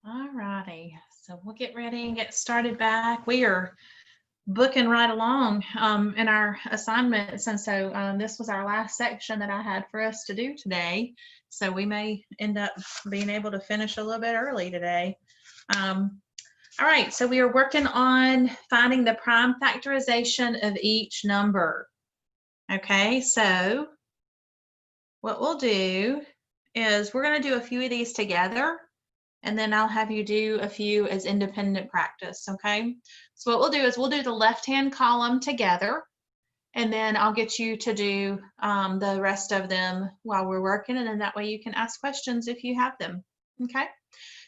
All righty, so we'll get ready and get started back. We are booking right along in our assignments, and so this was our last section that I had for us to do today. So we may end up being able to finish a little bit early today. All right, so we are working on finding the prime factorization of each number. Okay, so what we'll do is we're going to do a few of these together, and then I'll have you do a few as independent practice, okay? So what we'll do is we'll do the left-hand column together, and then I'll get you to do the rest of them while we're working, and then that way you can ask questions if you have them, okay?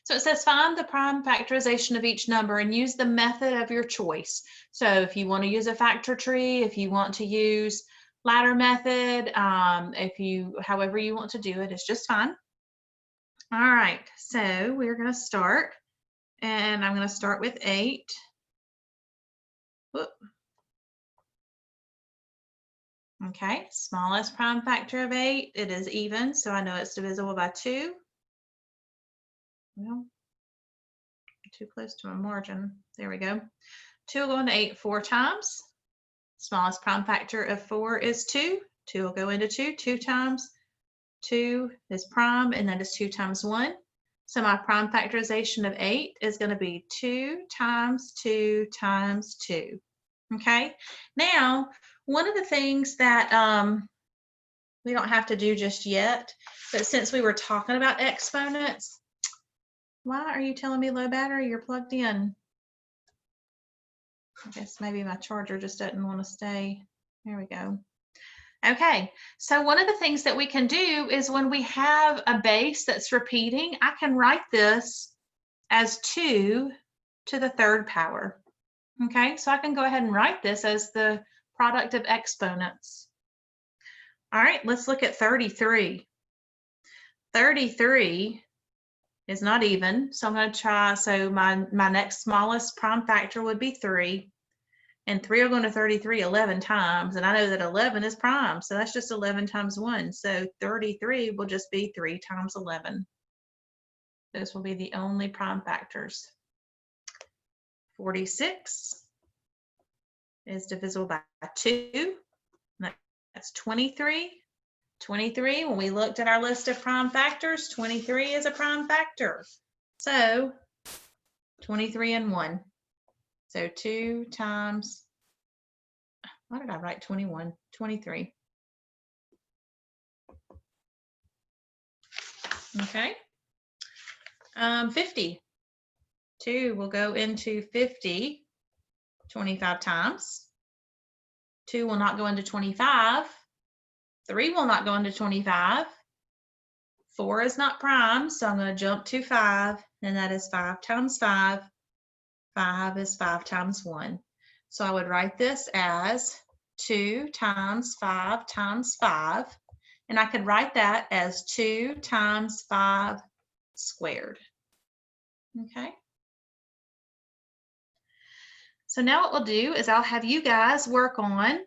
So it says find the prime factorization of each number and use the method of your choice. So if you want to use a factor tree, if you want to use ladder method, however you want to do it, it's just fine. All right, so we're going to start, and I'm going to start with 8. Whoop. Okay, smallest prime factor of 8, it is even, so I know it's divisible by 2. Well, too close to my margin. There we go. 2 will go into 8 4 times. Smallest prime factor of 4 is 2. 2 will go into 2. 2 times 2 is prime, and that is 2 times 1. So my prime factorization of 8 is going to be 2 times 2 times 2. Okay. Now, one of the things that we don't have to do just yet, but since we were talking about exponents, why are you telling me low battery? You're plugged in. I guess maybe my charger just doesn't want to stay. There we go. Okay, so one of the things that we can do is when we have a base that's repeating, I can write this as 2 to the 3rd power. Okay, so I can go ahead and write this as the product of exponents. All right, let's look at 33. 33 is not even, so I'm going to try, so my next smallest prime factor would be 3. And 3 will go into 33 11 times, and I know that 11 is prime, so that's just 11 times 1. So 33 will just be 3 times 11. Those will be the only prime factors. 46 is divisible by 2. That's 23. 23, when we looked at our list of prime factors, 23 is a prime factor. So 23 and 1. So 2 times Why did I write 21? 23. Okay. 50. 2 will go into 50 25 times. 2 will not go into 25. 3 will not go into 25. 4 is not prime, so I'm going to jump to 5, and that is 5 times 5. 5 is 5 times 1. So I would write this as 2 times 5 times 5, and I could write that as 2 times 5 squared. Okay. So now what we'll do is I'll have you guys work on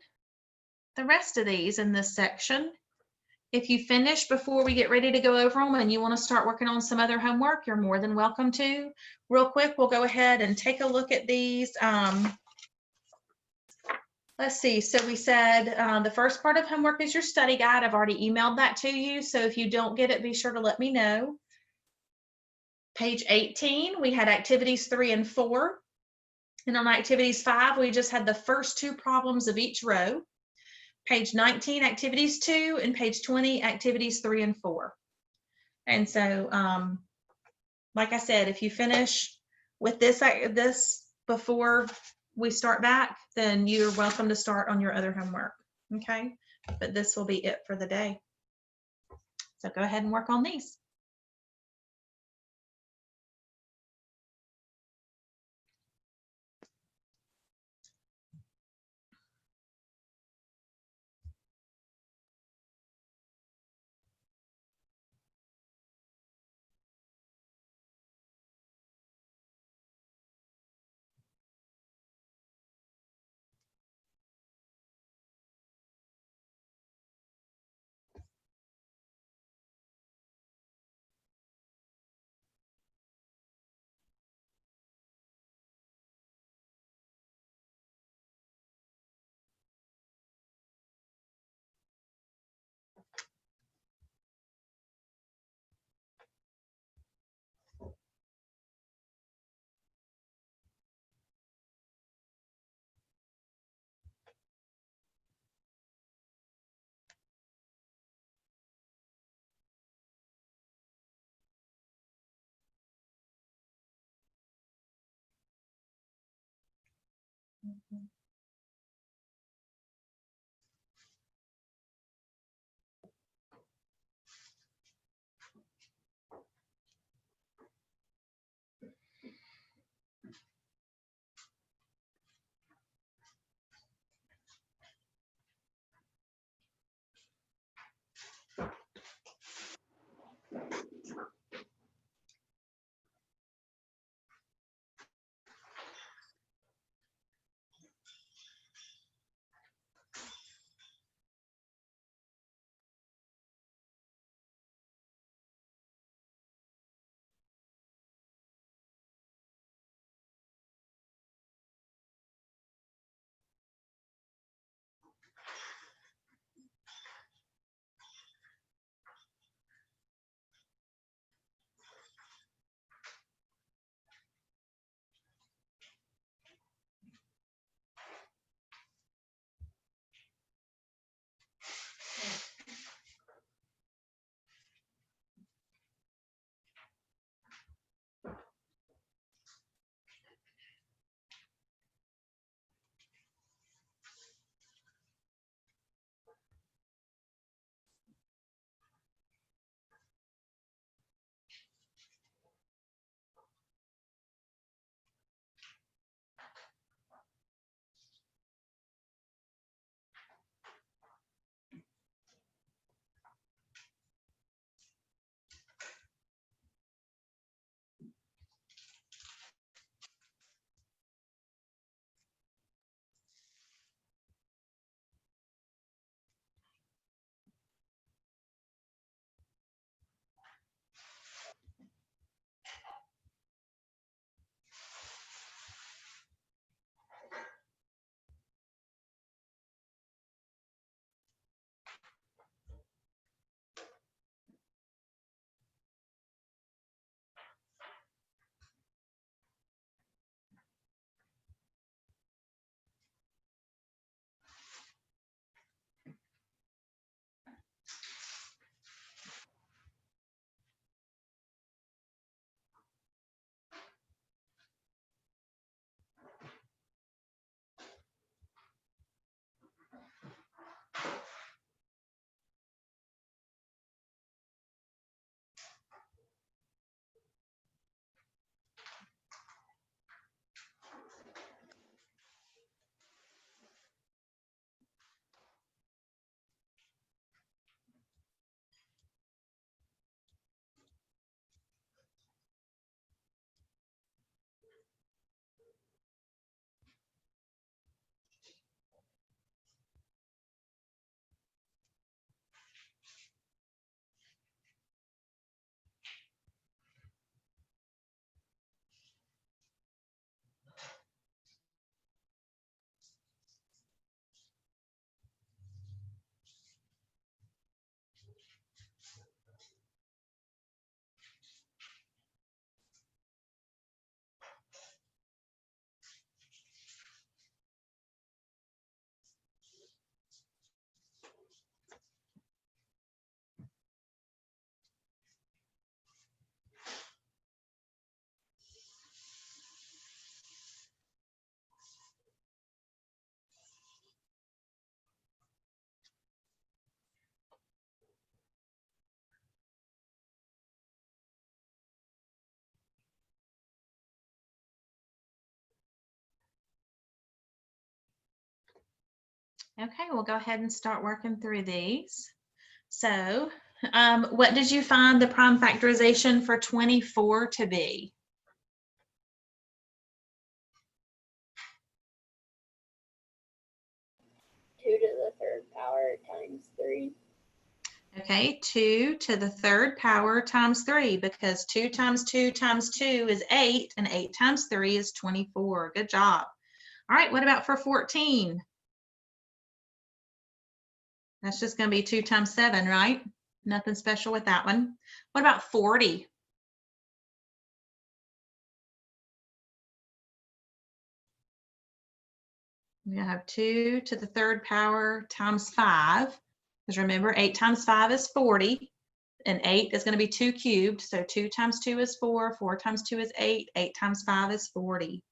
the rest of these in this section. If you finish before we get ready to go over them and you want to start working on some other homework, you're more than welcome to. Real quick, we'll go ahead and take a look at these. Let's see. So we said the first part of homework is your study guide. I've already emailed that to you. So if you don't get it, be sure to let me know. Page 18, we had activities 3 and 4. And on activities 5, we just had the first 2 problems of each row. Page 19, activities 2, and page 20, activities 3 and 4. And so, like I said, if you finish with this before we start back, then you're welcome to start on your other homework, okay? But this will be it for the day. So go ahead and work on these. Okay, we'll go ahead and start working through these. So what did you find the prime factorization for 24 to be? 2 to the 3rd power times 3. Okay, 2 to the 3rd power times 3, because 2 times 2 times 2 is 8, and 8 times 3 is 24. Good job. All right, what about for 14? That's just going to be 2 times 7, right? Nothing special with that one. What about 40? We have 2 to the 3rd power times 5, because remember 8 times 5 is 40, and 8 is going to be 2 cubed, so 2 times 2 is 4, 4 times 2 is 8, 8 times 5 is 40.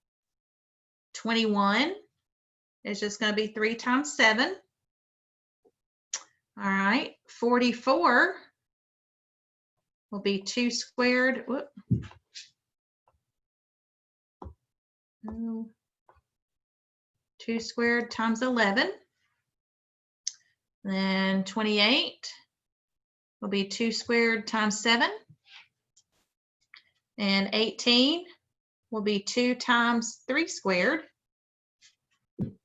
21 is just going to be 3 times 7. All right, 44 will be 2 squared. Whoop. 2 squared times 11. Then 28 will be 2 squared times 7. And 18 will be 2 times 3 squared.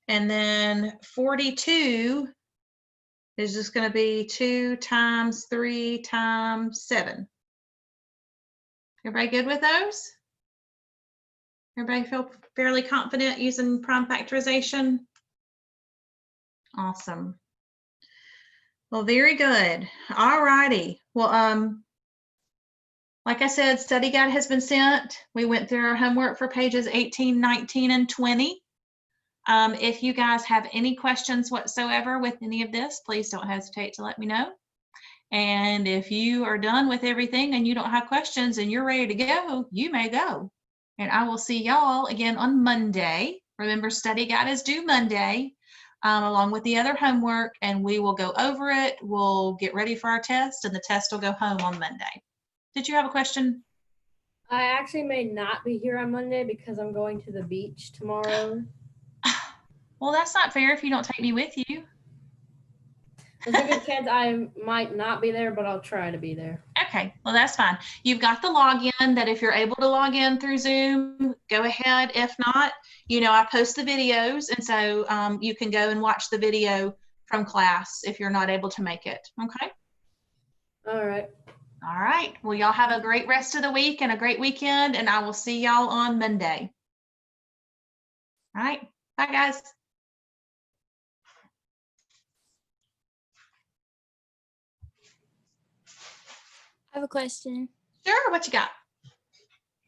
And then 42 is just going to be 2 times 3 times 7. Everybody good with those? Everybody feel fairly confident using prime factorization? Awesome. Well, very good. All righty. Well, like I said, study guide has been sent. We went through our homework for pages 18, 19, and 20. If you guys have any questions whatsoever with any of this, please don't hesitate to let me know. And if you are done with everything and you don't have questions and you're ready to go, you may go. And I will see y'all again on Monday. Remember, study guide is due Monday, along with the other homework, and we will go over it. We'll get ready for our test, and the test will go home on Monday. Did you have a question? I actually may not be here on Monday because I'm going to the beach tomorrow. Well, that's not fair if you don't take me with you. There's a good chance I might not be there, but I'll try to be there. Okay, well, that's fine. You've got the login that if you're able to log in through Zoom, go ahead. If not, you know, I post the videos, and so you can go and watch the video from class if you're not able to make it. Okay? All right. All right. Well, y'all have a great rest of the week and a great weekend, and I will see y'all on Monday. All right. Bye, guys. I have a question. Sure. What you got?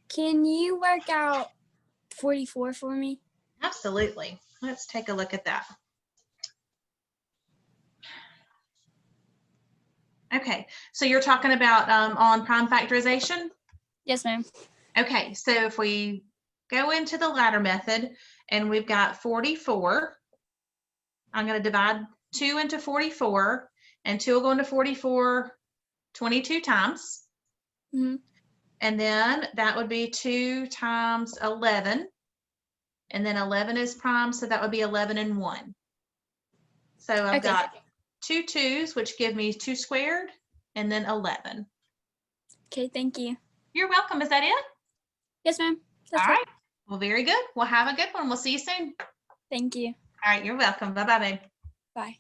Can you work out 44 for me? Absolutely. Let's take a look at that. Okay. So you're talking about on prime factorization? Yes, ma'am. Okay. So if we go into the ladder method and we've got 44, I'm going to divide 2 into 44, and 2 will go into 44 22 times. Mm-hmm. And then that would be 2 times 11. And then 11 is prime, so that would be 11 and 1. So I've got 2 2's, which give me 2 squared, and then 11. Okay, thank you. You're welcome. Is that it? Yes, ma'am. All right. Well, very good. Well, have a good one. We'll see you soon. Thank you. All right. You're welcome. Bye-bye, babe. Bye.